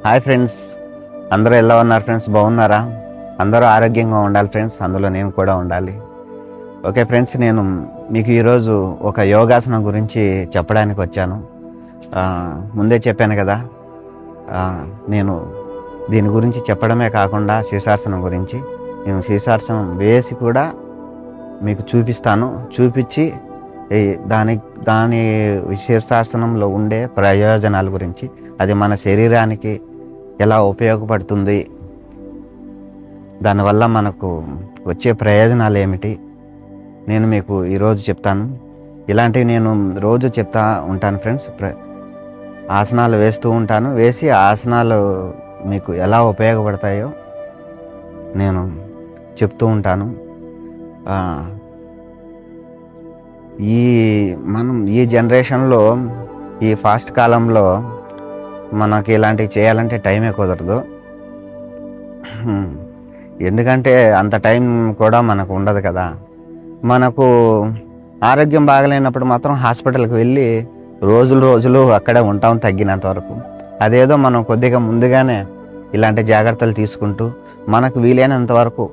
Hi friends, అందరూ ఎలా ఉన్నారు ఫ్రెండ్స్? బాగున్నారా? అందరూ ఆరోగ్యంగా ఉండాలి ఫ్రెండ్స్, అందులో నేను కూడా ఉండాలి. ఓకే ఫ్రెండ్స్, నేను మీకు ఈరోజు ఒక యోగాసనం గురించి చెప్పడానికి వచ్చాను. ముందే చెప్పాను కదా, నేను దీని గురించి చెప్పడమే కాకుండా శీర్షాసనం గురించి నేను శీర్షాసనం వేసి కూడా మీకు చూపిస్తాను. చూపించి దాని శీర్షాసనంలో ఉండే ప్రయోజనాల గురించి, అది మన శరీరానికి ఎలా ఉపయోగపడుతుంది, దానివల్ల మనకు వచ్చే ప్రయోజనాలు ఏమిటి, నేను మీకు ఈరోజు చెప్తాను. ఇలాంటివి నేను రోజు చెప్తా ఉంటాను ఫ్రెండ్స్. ఆసనాలు వేస్తూ ఉంటాను. వేసి ఆసనాలు మీకు ఎలా ఉపయోగపడతాయో నేను చెప్తూ ఉంటాను. ఈ జనరేషన్లో, ఈ ఫాస్ట్ కాలంలో మనకి ఇలాంటివి చేయాలంటే టైమే కుదరదు. ఎందుకంటే అంత టైం కూడా మనకు ఉండదు కదా. మనకు ఆరోగ్యం బాగలేనప్పుడు మాత్రం హాస్పిటల్కి వెళ్ళి రోజులు అక్కడే ఉంటాం తగ్గినంత వరకు. అదేదో మనం కొద్దిగా ముందుగానే ఇలాంటి జాగ్రత్తలు తీసుకుంటూ మనకు వీలైనంత వరకు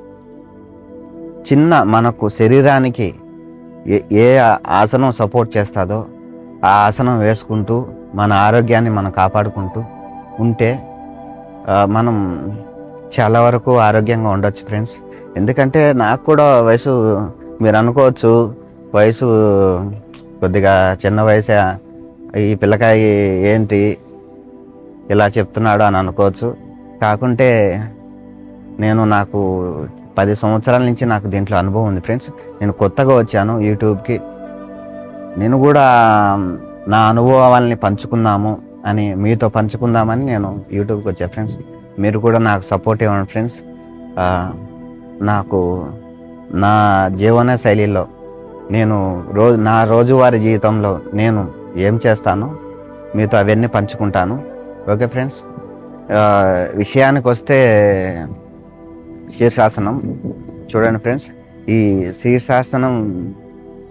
మనకు శరీరానికి ఏ ఆసనం సపోర్ట్ చేస్తుందో ఆ ఆసనం వేసుకుంటూ మన ఆరోగ్యాన్ని మనం కాపాడుకుంటూ ఉంటే మనం చాలా వరకు ఆరోగ్యంగా ఉండొచ్చు ఫ్రెండ్స్. ఎందుకంటే నాకు కూడా వయసు, మీరు అనుకోవచ్చు వయసు కొద్దిగా చిన్న వయసే, ఈ పిల్లకాయ ఏంటి ఇలా చెప్తున్నాడు అని అనుకోవచ్చు. కాకుంటే నాకు 10 సంవత్సరాల నుంచి నాకు దీంట్లో అనుభవం ఉంది ఫ్రెండ్స్. నేను కొత్తగా వచ్చాను యూట్యూబ్కి. నేను కూడా నా అనుభవాలని మీతో పంచుకుందామని నేను యూట్యూబ్కి వచ్చా ఫ్రెండ్స్. మీరు కూడా నాకు సపోర్ట్ ఇవ్వండి ఫ్రెండ్స్. నా జీవన శైలిలో నా రోజువారీ జీవితంలో నేను ఏం చేస్తానో మీతో అవన్నీ పంచుకుంటాను. ఓకే ఫ్రెండ్స్, విషయానికి వస్తే శీర్షాసనం చూడండి ఫ్రెండ్స్. ఈ శీర్షాసనం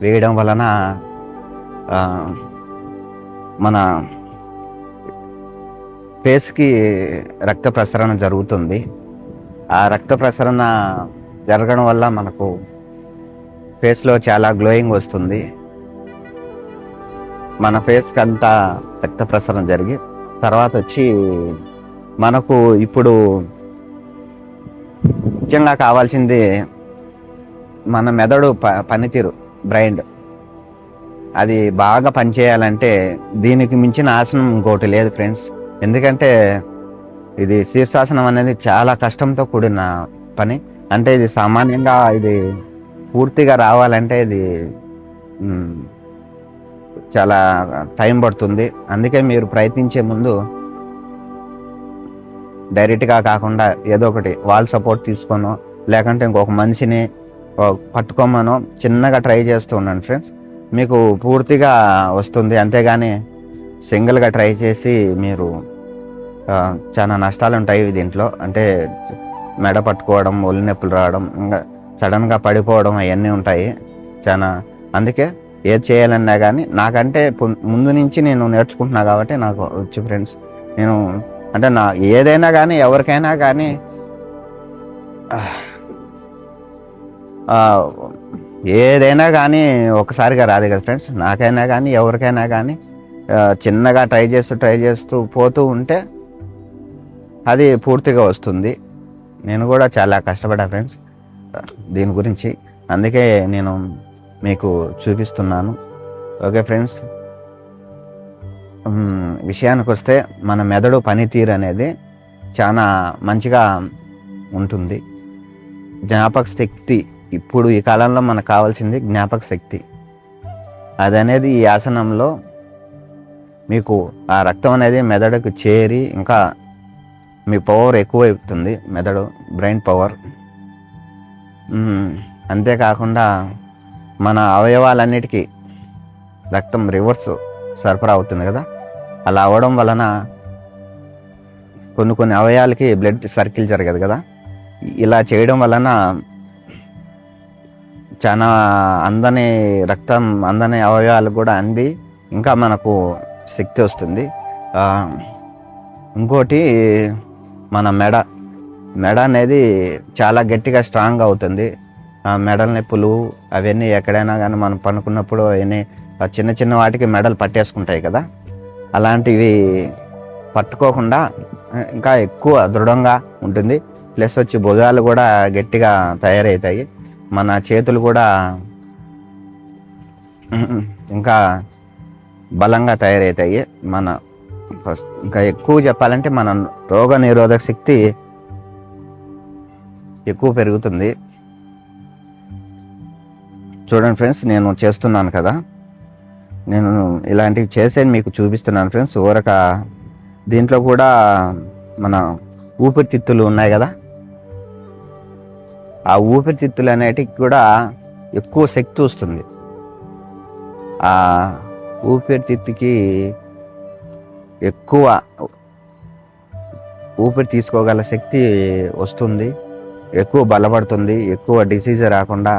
వేయడం వలన మన ఫేస్కి రక్త ప్రసరణ జరుగుతుంది. ఆ రక్త ప్రసరణ జరగడం వల్ల మనకు ఫేస్లో చాలా గ్లోయింగ్ వస్తుంది. మన ఫేస్కి అంతా రక్త ప్రసరణ జరిగి తర్వాత వచ్చి మనకు ఇప్పుడు ముఖ్యంగా కావాల్సింది మన మెదడు పనితీరు, బ్రెయిన్ అది బాగా పనిచేయాలంటే దీనికి మించిన ఆసనం ఇంకోటి లేదు ఫ్రెండ్స్. ఎందుకంటే ఇది శీర్షాసనం అనేది చాలా కష్టంతో కూడిన పని. అంటే ఇది సామాన్యంగా ఇది పూర్తిగా రావాలంటే ఇది చాలా టైం పడుతుంది. అందుకే మీరు ప్రయత్నించే ముందు డైరెక్ట్గా కాకుండా ఏదో ఒకటి వాల్ సపోర్ట్ తీసుకోనో లేకంటే ఇంకొక మనిషిని పట్టుకోమనో చిన్నగా ట్రై చేస్తూ ఉండండి ఫ్రెండ్స్. మీకు పూర్తిగా వస్తుంది. అంతేగాని సింగిల్గా ట్రై చేసి మీరు చాలా నష్టాలు ఉంటాయి దీంట్లో. అంటే మెడ పట్టుకోవడం, ఒళ్ళు నొప్పులు రావడం, ఇంకా సడన్గా పడిపోవడం అవన్నీ ఉంటాయి చాలా. అందుకే ఏది చేయాలన్నా కానీ నాకంటే ముందు నుంచి నేను నేర్చుకుంటున్నా కాబట్టి నాకు వచ్చు ఫ్రెండ్స్. నేను అంటే ఏదైనా కానీ ఎవరికైనా కానీ ఏదైనా కానీ ఒకసారిగా రాదు కదా ఫ్రెండ్స్. నాకైనా కానీ ఎవరికైనా కానీ చిన్నగా ట్రై చేస్తూ పోతూ ఉంటే అది పూర్తిగా వస్తుంది. నేను కూడా చాలా కష్టపడా ఫ్రెండ్స్ దీని గురించి. అందుకే నేను మీకు చూపిస్తున్నాను. ఓకే ఫ్రెండ్స్, విషయానికి వస్తే మన మెదడు పనితీరు అనేది చాలా మంచిగా ఉంటుంది. జ్ఞాపక శక్తి, ఇప్పుడు ఈ కాలంలో మనకు కావాల్సింది జ్ఞాపక శక్తి. అది అనేది ఈ ఆసనంలో మీకు ఆ రక్తం అనేది మెదడుకు చేరి ఇంకా మీ పవర్ ఎక్కువ అవుతుంది, మెదడు బ్రెయిన్ పవర్. అంతేకాకుండా మన అవయవాలన్నిటికీ రక్తం రివర్స్ సరఫరా అవుతుంది కదా. అలా అవ్వడం వలన కొన్ని అవయవాలకి బ్లడ్ సర్కిల్ జరగదు కదా. ఇలా చేయడం వలన చాలా అందని అవయవాలు కూడా అంది ఇంకా మనకు శక్తి వస్తుంది. ఇంకోటి మన మెడ అనేది చాలా గట్టిగా స్ట్రాంగ్ అవుతుంది. ఆ మెడల నొప్పులు అవన్నీ ఎక్కడైనా కానీ మనం పనుకున్నప్పుడు అవన్నీ చిన్న చిన్న వాటికి మెడలు పట్టేసుకుంటాయి కదా, అలాంటివి పట్టుకోకుండా ఇంకా ఎక్కువ దృఢంగా ఉంటుంది. ప్లస్ వచ్చి భుజాలు కూడా గట్టిగా తయారవుతాయి. మన చేతులు కూడా ఇంకా బలంగా తయారవుతాయి. మన ఇంకా ఎక్కువ చెప్పాలంటే మన రోగ నిరోధక శక్తి ఎక్కువ పెరుగుతుంది. చూడండి ఫ్రెండ్స్, నేను చేస్తున్నాను కదా, నేను ఇలాంటివి చేసే మీకు చూపిస్తున్నాను ఫ్రెండ్స్. ఊరక దీంట్లో కూడా మన ఊపిరితిత్తులు ఉన్నాయి కదా, ఆ ఊపిరితిత్తులు అనేటికి కూడా ఎక్కువ శక్తి వస్తుంది. ఆ ఊపిరితిత్తుకి ఎక్కువ ఊపిరి తీసుకోగల శక్తి వస్తుంది, ఎక్కువ బలపడుతుంది, ఎక్కువ డిసీజ్ రాకుండా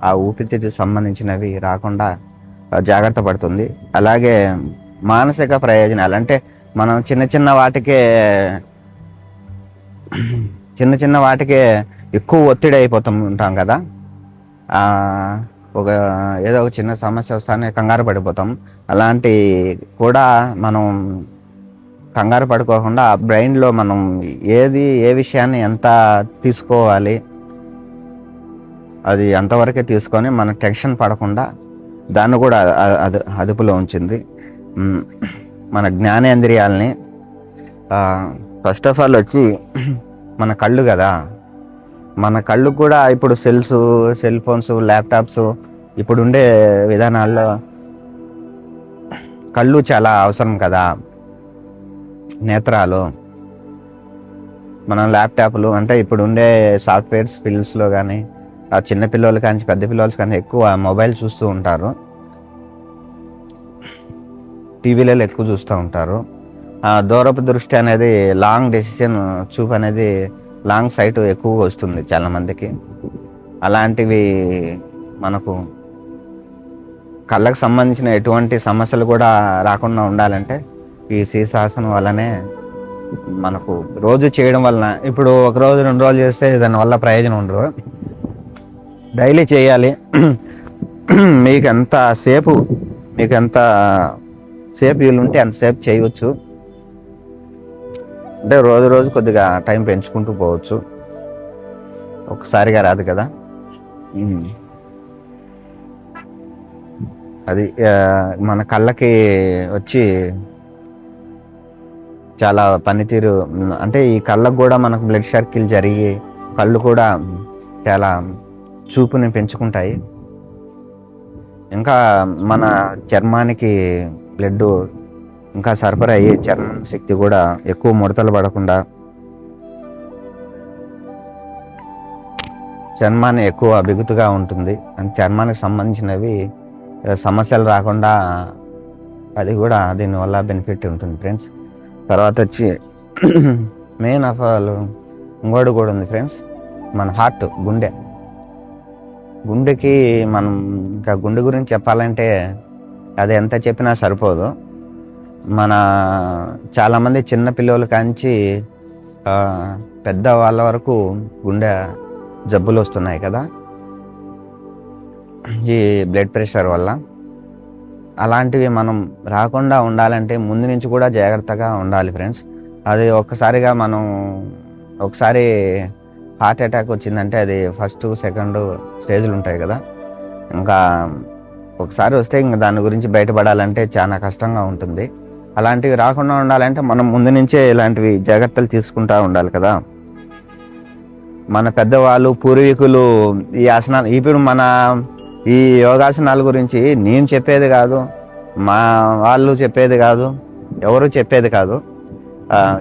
ఆ ఊపిరితిత్తుకు సంబంధించినవి రాకుండా జాగ్రత్త పడుతుంది. అలాగే మానసిక ప్రయోజనాలు అంటే మనం చిన్న చిన్న వాటికే ఎక్కువ ఒత్తిడి అయిపోతూ ఉంటాం కదా, ఏదో ఒక చిన్న సమస్య వస్తానే కంగారు పడిపోతాం. అలాంటి కూడా మనం కంగారు పడుకోకుండా బ్రెయిన్లో మనం ఏ విషయాన్ని ఎంత తీసుకోవాలి అది అంతవరకే తీసుకొని మన టెన్షన్ పడకుండా దాన్ని కూడా అదుపులో ఉంచింది. మన జ్ఞానేంద్రియాలని ఫస్ట్ ఆఫ్ ఆల్ వచ్చి మన కళ్ళు కదా, మన కళ్ళు కూడా ఇప్పుడు సెల్ ఫోన్స్, ల్యాప్టాప్స్ ఇప్పుడు ఉండే విధానాల్లో కళ్ళు చాలా అవసరం కదా. నేత్రాలు మన ల్యాప్టాప్లు అంటే ఇప్పుడు ఉండే సాఫ్ట్వేర్స్ ఫీల్డ్స్లో కానీ ఆ చిన్న పిల్లలు కానీ పెద్ద పిల్లలు కానీ ఎక్కువ మొబైల్ చూస్తూ ఉంటారు, టీవీలలో ఎక్కువ చూస్తూ ఉంటారు. దూరపు దృష్టి అనేది లాంగ్ డెసిషన్ చూపు అనేది లాంగ్ సైట్ ఎక్కువగా వస్తుంది చాలామందికి. అలాంటివి మనకు కళ్ళకు సంబంధించిన ఎటువంటి సమస్యలు కూడా రాకుండా ఉండాలంటే ఈ శీర్షాసనం వల్లనే మనకు రోజు చేయడం వలన, ఇప్పుడు ఒక రోజు 2 రోజులు చేస్తే దానివల్ల ప్రయోజనం ఉండదు, డైలీ చేయాలి. మీకు ఎంత సేపు వీలుంటే అంతసేపు చేయవచ్చు. అంటే రోజు కొద్దిగా టైం పెంచుకుంటూ పోవచ్చు, ఒక్కసారిగా రాదు కదా. అది మన కళ్ళకి వచ్చి చాలా పనితీరు అంటే ఈ కళ్ళకు కూడా మనకు బ్లడ్ సర్కిల్ జరిగి కళ్ళు కూడా చాలా చూపుని పెంచుకుంటాయి. ఇంకా మన చర్మానికి బ్లడ్ ఇంకా సరఫరా అయ్యే చర్మం శక్తి కూడా ఎక్కువ ముడతలు పడకుండా చర్మాన్ని ఎక్కువ బిగుతుగా ఉంటుంది. అంటే చర్మానికి సంబంధించినవి సమస్యలు రాకుండా అది కూడా దీనివల్ల బెనిఫిట్ ఉంటుంది ఫ్రెండ్స్. తర్వాత వచ్చి మెయిన్ ఆఫ్ ఆల్ ఇంకోటి కూడా ఉంది ఫ్రెండ్స్, మన హార్ట్, గుండెకి మనం ఇంకా గుండె గురించి చెప్పాలంటే అది ఎంత చెప్పినా సరిపోదు. మన చాలామంది చిన్న పిల్లల కాంచి పెద్ద వాళ్ళ వరకు గుండె జబ్బులు వస్తున్నాయి కదా ఈ బ్లడ్ ప్రెషర్ వల్ల. అలాంటివి మనం రాకుండా ఉండాలంటే ముందు నుంచి కూడా జాగ్రత్తగా ఉండాలి ఫ్రెండ్స్. అది ఒకసారి హార్ట్ అటాక్ వచ్చిందంటే అది ఫస్ట్ సెకండ్ స్టేజ్లు ఉంటాయి కదా, ఇంకా ఒకసారి వస్తే ఇంకా దాని గురించి బయటపడాలంటే చాలా కష్టంగా ఉంటుంది. అలాంటివి రాకుండా ఉండాలంటే మనం ముందు నుంచే ఇలాంటివి జాగ్రత్తలు తీసుకుంటూ ఉండాలి కదా. మన పెద్దవాళ్ళు పూర్వీకులు ఈ ఆసనాలు, ఇప్పుడు ఈ యోగాసనాల గురించి నేను చెప్పేది కాదు, మా వాళ్ళు చెప్పేది కాదు, ఎవరు చెప్పేది కాదు.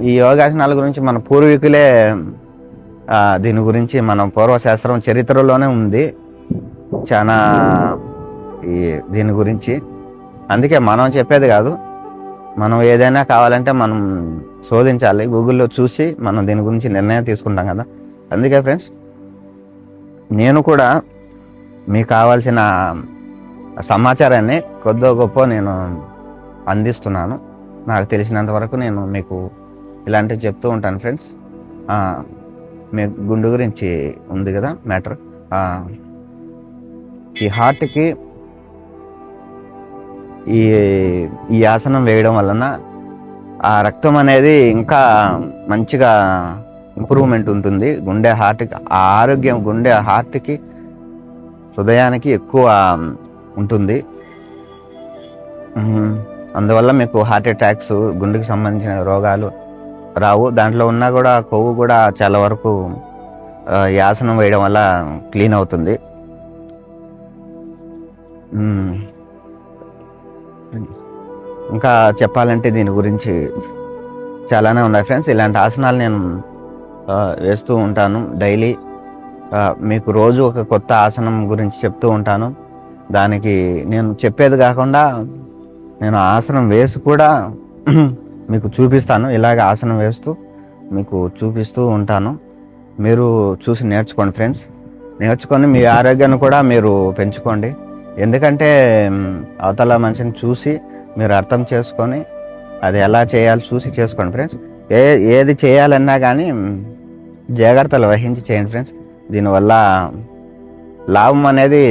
ఈ యోగాసనాల గురించి మన పూర్వీకులే దీని గురించి మనం పూర్వశాస్త్రం చరిత్రలోనే ఉంది చాలా దీని గురించి. అందుకే మనం చెప్పేది కాదు, మనం ఏదైనా కావాలంటే మనం శోధించాలి, గూగుల్లో చూసి మనం దీని గురించి నిర్ణయం తీసుకుంటాం కదా. అందుకే ఫ్రెండ్స్ నేను కూడా మీకు కావాల్సిన సమాచారాన్ని కొద్దో గొప్ప నేను అందిస్తున్నాను. నాకు తెలిసినంత వరకు నేను మీకు ఇలాంటివి చెప్తూ ఉంటాను ఫ్రెండ్స్. మీ గుండె గురించి ఉంది కదా మ్యాటర్. ఈ హార్ట్కి ఈ ఈ ఆసనం వేయడం వలన ఆ రక్తం అనేది ఇంకా మంచిగా ఇంప్రూవ్మెంట్ ఉంటుంది. హార్ట్కి ఆ ఆరోగ్యం హార్ట్కి హృదయానికి ఎక్కువ ఉంటుంది. అందువల్ల మీకు హార్ట్ అటాక్స్, గుండెకి సంబంధించిన రోగాలు రావు. దాంట్లో ఉన్నా కూడా కొవ్వు కూడా చాలా వరకు ఈ ఆసనం వేయడం వల్ల క్లీన్ అవుతుంది. ఇంకా చెప్పాలంటే దీని గురించి చాలానే ఉన్నాయి ఫ్రెండ్స్. ఇలాంటి ఆసనాలు నేను వేస్తూ ఉంటాను డైలీ. మీకు రోజు ఒక కొత్త ఆసనం గురించి చెప్తూ ఉంటాను. దానికి నేను చెప్పేది కాకుండా నేను ఆసనం వేసి కూడా మీకు చూపిస్తాను. ఇలాగ ఆసనం వేస్తూ మీకు చూపిస్తూ ఉంటాను. మీరు చూసి నేర్చుకోండి ఫ్రెండ్స్. నేర్చుకొని మీ ఆరోగ్యాన్ని కూడా మీరు పెంచుకోండి. ఎందుకంటే అవతల మనిషిని చూసి మీరు అర్థం చేసుకొని అది ఎలా చేయాలో చూసి చేసుకోండి ఫ్రెండ్స్. ఏది చేయాలన్నా కానీ జాగ్రత్తలు వహించి చేయండి ఫ్రెండ్స్. దీనివల్ల లాభం అనేది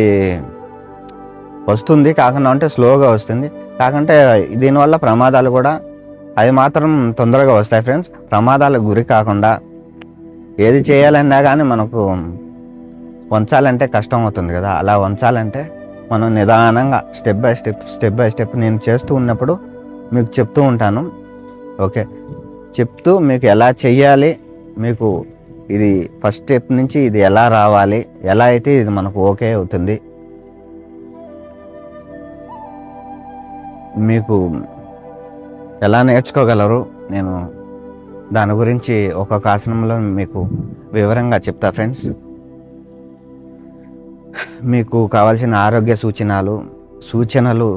వస్తుంది, కాకుండా అంటే స్లోగా వస్తుంది. కాకుంటే దీనివల్ల ప్రమాదాలు కూడా అవి మాత్రం తొందరగా వస్తాయి ఫ్రెండ్స్. ప్రమాదాలకు గురి కాకుండా ఏది చేయాలన్నా కానీ మనకు వంచాలంటే కష్టం అవుతుంది కదా. అలా వంచాలంటే మనం నిదానంగా స్టెప్ బై స్టెప్ నేను చేస్తూ ఉన్నప్పుడు మీకు చెప్తూ ఉంటాను. ఓకే, చెప్తూ మీకు ఎలా చెయ్యాలి, మీకు ఇది ఫస్ట్ స్టెప్ నుంచి ఇది ఎలా రావాలి, ఎలా అయితే ఇది మనకు ఓకే అవుతుంది, మీకు ఎలా నేర్చుకోగలరు, నేను దాని గురించి ఒక్కొక్క ఆసనంలో మీకు వివరంగా చెప్తా ఫ్రెండ్స్. మీకు కావాల్సిన ఆరోగ్య సూచనలు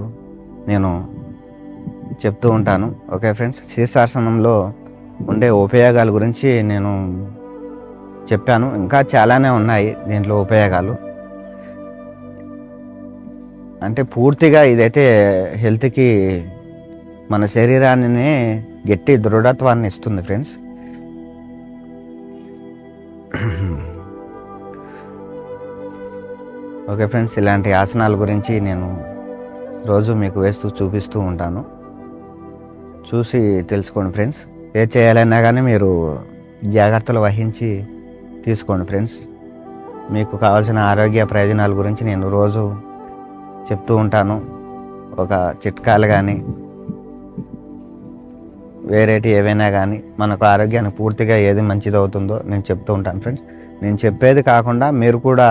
నేను చెప్తూ ఉంటాను. ఓకే ఫ్రెండ్స్, శీర్షాసనంలో ఉండే ఉపయోగాల గురించి నేను చెప్పాను. ఇంకా చాలానే ఉన్నాయి దీంట్లో ఉపయోగాలు. అంటే పూర్తిగా ఇదైతే హెల్త్కి, మన శరీరాన్ని గట్టి దృఢత్వాన్ని ఇస్తుంది ఫ్రెండ్స్. ఓకే ఫ్రెండ్స్, ఇలాంటి ఆసనాల గురించి నేను రోజు మీకు వేస్తూ చూపిస్తూ ఉంటాను. చూసి తెలుసుకోండి ఫ్రెండ్స్. ఏ చేయాలన్నా కానీ మీరు జాగ్రత్తలు వహించి తీసుకోండి ఫ్రెండ్స్. మీకు కావాల్సిన ఆరోగ్య ప్రయోజనాల గురించి నేను రోజు చెప్తూ ఉంటాను. ఒక చిట్కాలు కానీ వేరేటి ఏవైనా కానీ మనకు ఆరోగ్యానికి పూర్తిగా ఏది మంచిది అవుతుందో నేను చెప్తూ ఉంటాను ఫ్రెండ్స్. నేను చెప్పేది కాకుండా మీరు కూడా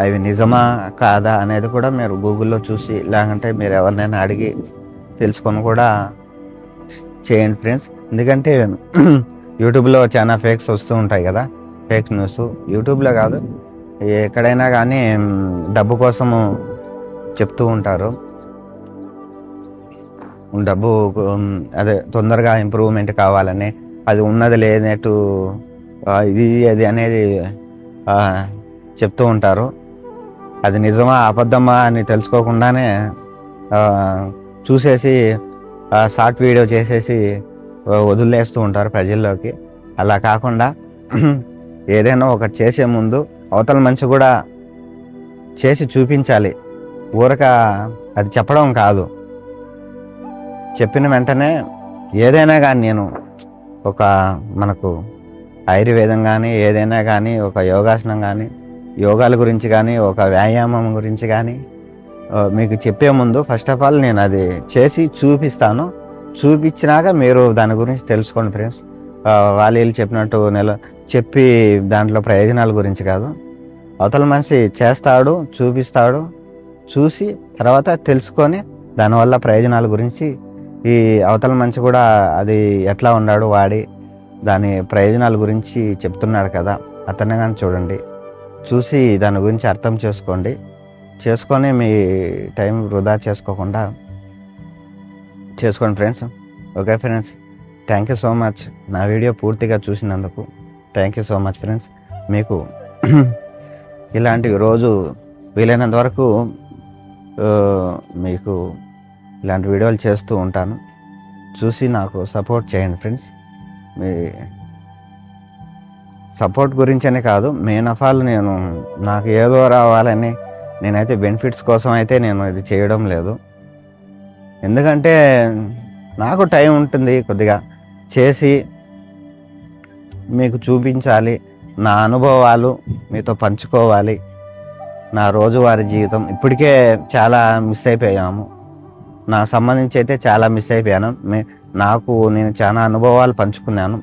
అవి నిజమా కాదా అనేది కూడా మీరు గూగుల్లో చూసి, లేకుంటే మీరు ఎవరినైనా అడిగి తెలుసుకొని కూడా చేయండి ఫ్రెండ్స్. ఎందుకంటే యూట్యూబ్లో చాలా ఫేక్స్ వస్తూ ఉంటాయి కదా, ఫేక్ న్యూస్. యూట్యూబ్లో కాదు, ఎక్కడైనా కానీ డబ్బు కోసము చెప్తూ ఉంటారు. డబ్బు అదే తొందరగా ఇంప్రూవ్మెంట్ కావాలని, అది ఉన్నది లేనట్టు ఇది అది అనేది చెప్తూ ఉంటారు. అది నిజమా అబద్ధమా అని తెలుసుకోకుండానే చూసేసి షార్ట్ వీడియో చేసేసి వదిలేస్తూ ఉంటారు ప్రజల్లోకి. అలా కాకుండా ఏదైనా ఒకటి చేసే ముందు అవతల మనిషి కూడా చేసి చూపించాలి. ఊరక అది చెప్పడం కాదు. చెప్పిన వెంటనే ఏదైనా కానీ నేను మనకు ఆయుర్వేదం కానీ ఏదైనా కానీ, ఒక యోగాసనం కానీ, యోగాల గురించి కానీ, ఒక వ్యాయామం గురించి కానీ మీకు చెప్పే ముందు ఫస్ట్ ఆఫ్ ఆల్ నేను అది చేసి చూపిస్తాను. చూపించినాక మీరు దాని గురించి తెలుసుకోండి ఫ్రెండ్స్. వాళ్ళు చెప్పినట్టు చెప్పి దాంట్లో ప్రయోజనాల గురించి కాదు. అవతల మనిషి చేస్తాడు, చూపిస్తాడు, చూసి తర్వాత తెలుసుకొని దానివల్ల ప్రయోజనాల గురించి ఈ అవతల మనిషి కూడా అది ఎట్లా ఉన్నాడు వాడి దాని ప్రయోజనాల గురించి చెప్తున్నాడు కదా, అతన్ని కానీ చూడండి. చూసి దాని గురించి అర్థం చేసుకొని మీ టైం వృధా చేసుకోకుండా చేసుకోండి friends. Okay friends, thank you so much నా వీడియో పూర్తిగా చూసినందుకు. Thank you so much friends. మీకు ఇలాంటివి రోజు వీలైనంత వరకు మీకు ఇలాంటి వీడియోలు చేస్తూ ఉంటాను. చూసి నాకు సపోర్ట్ చేయండి ఫ్రెండ్స్. మీ సపోర్ట్ గురించనే కాదు, మెయిన్ ఆఫ్ ఆల్ నాకు ఏదో రావాలని నేనైతే బెనిఫిట్స్ కోసం అయితే నేను ఇది చేయడం లేదు. ఎందుకంటే నాకు టైం ఉంటుంది కొద్దిగా చేసి మీకు చూపించాలి, నా అనుభవాలు మీతో పంచుకోవాలి. నా రోజువారీ జీవితం ఇప్పటికే చాలా మిస్ అయిపోయాము, నాకు సంబంధించి అయితే చాలా మిస్ అయిపోయాను. నేను చాలా అనుభవాలు పంచుకున్నాను,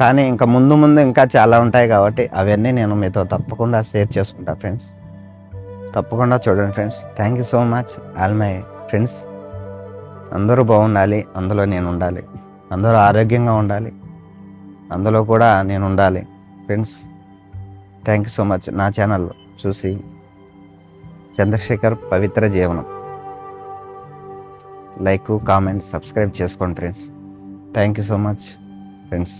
కానీ ఇంకా ముందు ముందు ఇంకా చాలా ఉంటాయి కాబట్టి అవన్నీ నేను మీతో తప్పకుండా షేర్ చేసుకుంటా ఫ్రెండ్స్. తప్పకుండా చూడండి friends. Thank you so much all my friends. అందరూ బాగుండాలి, అందులో నేను ఉండాలి. అందరూ ఆరోగ్యంగా ఉండాలి, అందులో కూడా నేను ఉండాలి friends. Thank you so much. నా ఛానల్ చూసి చంద్రశేఖర్ పవిత్ర జీవనం లైక్, కామెంట్, సబ్స్క్రైబ్ చేసుకోండి friends. Thank you so much friends.